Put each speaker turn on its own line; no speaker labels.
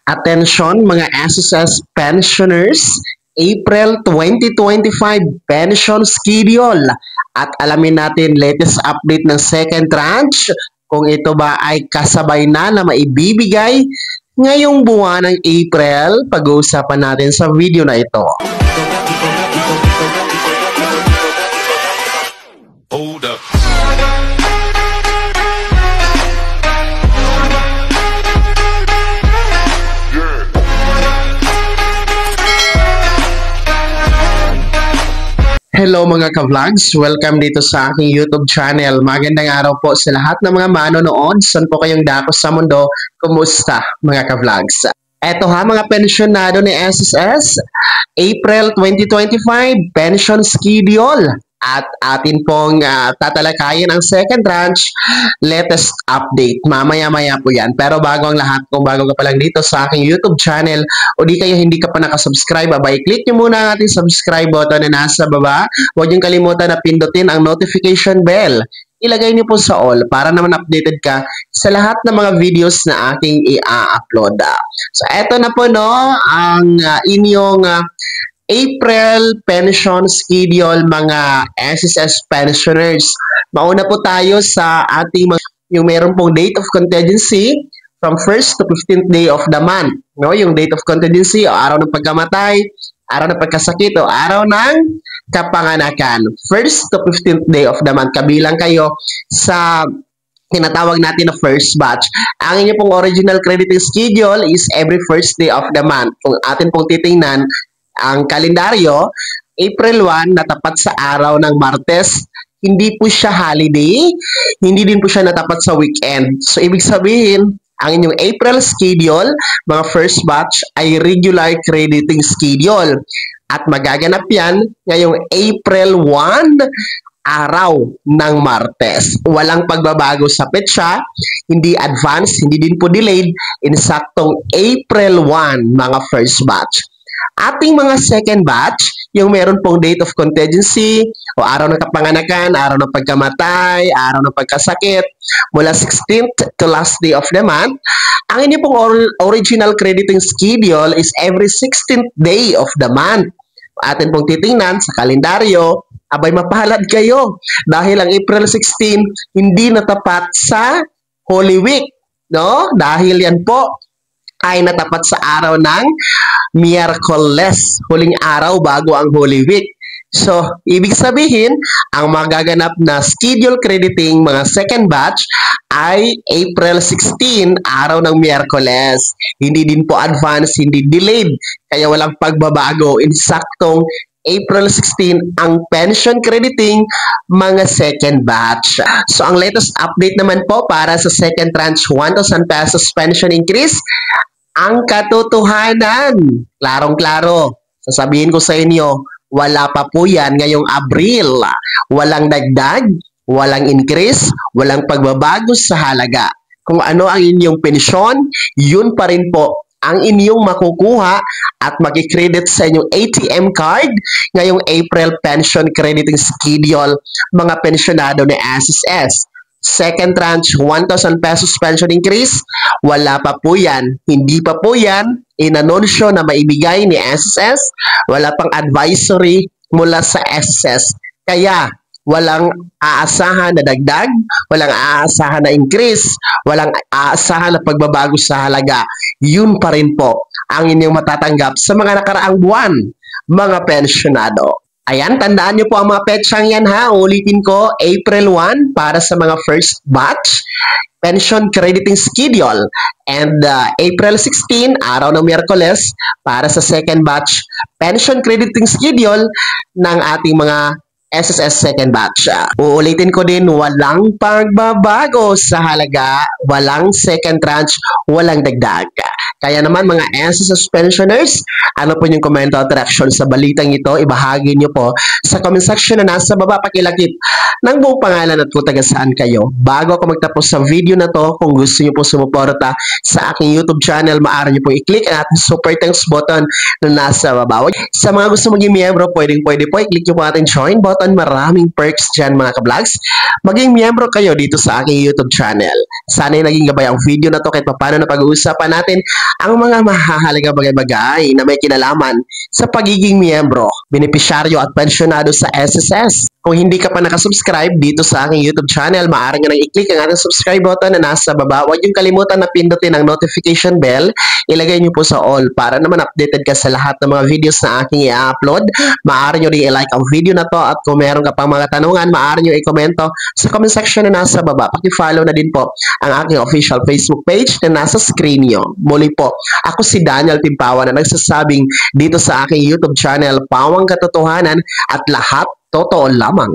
Attention mga SSS pensioners, April 2025 pension schedule. At alamin natin latest update ng second tranche kung ito ba ay kasabay na maibibigay ngayong buwan ng April. Pag-uusapan natin sa video na ito.
Hold up.
Hello mga ka-vlogs! Welcome dito sa aking YouTube channel. Magandang araw po sa lahat ng mga manonood. Saan po kayong dako sa mundo? Kumusta mga ka-vlogs? Eto ha mga pensyonado ni SSS, April 2025 pension schedule. At atin pong tatalakayin ang second tranche latest update. Mamaya-maya po yan. Pero bago ang lahat, kung bago ka pa lang dito sa aking YouTube channel o di kaya hindi ka pa nakasubscribe, i-click nyo muna ang ating subscribe button na nasa baba. Huwag nyo kalimutan na pindutin ang notification bell. Ilagay nyo po sa all para naman updated ka sa lahat ng mga videos na aking i-upload. So eto na po no, ang inyong April pension schedule mga SSS pensioners. Mauna po tayo sa ating yung meron pong date of contingency from 1st to 15th day of the month. No, yung date of contingency o araw ng pagkamatay, araw ng pagkasakit o araw ng kapanganakan. 1st to 15th day of the month. Kabilang kayo sa tinatawag natin na first batch. Ang inyo pong original crediting schedule is every first day of the month. Kung atin pong titingnan ang kalendaryo, April 1 natapat sa araw ng Martes. Hindi po siya holiday, hindi din po siya natapat sa weekend. So, ibig sabihin, ang inyong April schedule, mga first batch, ay regular crediting schedule. At magaganap yan ngayong April 1, araw ng Martes. Walang pagbabago sa petsa, hindi advance, hindi din po delayed, insaktong April 1, mga first batch. Ating mga second batch, yung meron pong date of contingency o araw ng kapanganakan, araw ng pagkamatay, araw ng pagkasakit, mula 16th to last day of the month. Ang inyo pong original crediting schedule is every 16th day of the month. Atin pong titingnan sa kalendaryo, abay mapalad kayo dahil ang April 16 hindi natapat sa Holy Week, no? Dahil yan po ay natapat sa araw ng Miyerkules, huling araw bago ang Holy Week. So, ibig sabihin, ang magaganap na schedule crediting mga second batch ay April 16, araw ng Miyerkules. Hindi din po advance, hindi delayed, kaya walang pagbabago. Insaktong April 16 ang pension crediting mga second batch. So, ang latest update naman po para sa second tranche 1,000 pesos pension increase, ang katotohanan, klarong-klaro, sasabihin ko sa inyo, wala pa po yan ngayong Abril. Walang dagdag, walang increase, walang pagbabago sa halaga. Kung ano ang inyong pensyon, yun pa rin po ang inyong makukuha at makikredit sa inyong ATM card ngayong April pension crediting schedule mga pensyonado ni SSS. Second tranche, 1,000 pesos pension increase, wala pa po yan. Hindi pa po yan inanunsyo na maibigay ni SSS. Wala pang advisory mula sa SSS. Kaya, walang aasahan na dagdag, walang aasahan na increase, walang aasahan na pagbabago sa halaga. Yun pa rin po ang inyong matatanggap sa mga nakaraang buwan, mga pensyonado. Ayan, tandaan nyo po ang mga petsang yan ha. Ulitin ko, April 1 para sa mga first batch, pension crediting schedule. And April 16, araw ng Miyerkules, para sa second batch, pension crediting schedule ng ating mga SSS second batch. Uulitin ko din, walang pagbabago sa halaga, walang second tranche, walang dagdag. Kaya naman mga SSS pensioners, ano po yung komento at reaction sa balitang ito, ibahagi nyo po sa comment section na nasa baba, pakilakip ng buong pangalan at kung taga saan kayo. Bago ako magtapos sa video na to, kung gusto nyo po sumuporta sa aking YouTube channel, maaari nyo po i-click ang ating super thanks button na nasa baba. Sa mga gusto maging miyembro, pwede po i-click nyo po ating join button. Maraming perks dyan mga ka-vlogs. Maging miyembro kayo dito sa aking YouTube channel. Sana'y naging gabay ang video na to kahit paano na pag-uusapan natin ang mga mahahalagang bagay-bagay na may kinalaman sa pagiging miyembro, benepisyaryo at pensyonado sa SSS. Kung hindi ka pa nakasubscribe dito sa aking YouTube channel, maaari nga nang i-click ang ating subscribe button na nasa baba. Huwag yung kalimutan na pindutin ang notification bell. Ilagay niyo po sa all para naman updated ka sa lahat ng mga videos na aking i-upload. Maaari nyo rin i-like ang video na to at kung meron ka pang mga tanungan, maaari nyo i-komento sa comment section na nasa baba. Paki-follow na din po ang aking official Facebook page na nasa screen nyo. Muli po, ako si Daniel Timpawa na nagsasabing dito sa aking YouTube channel, Pawang Katotohanan at lahat totoo lamang.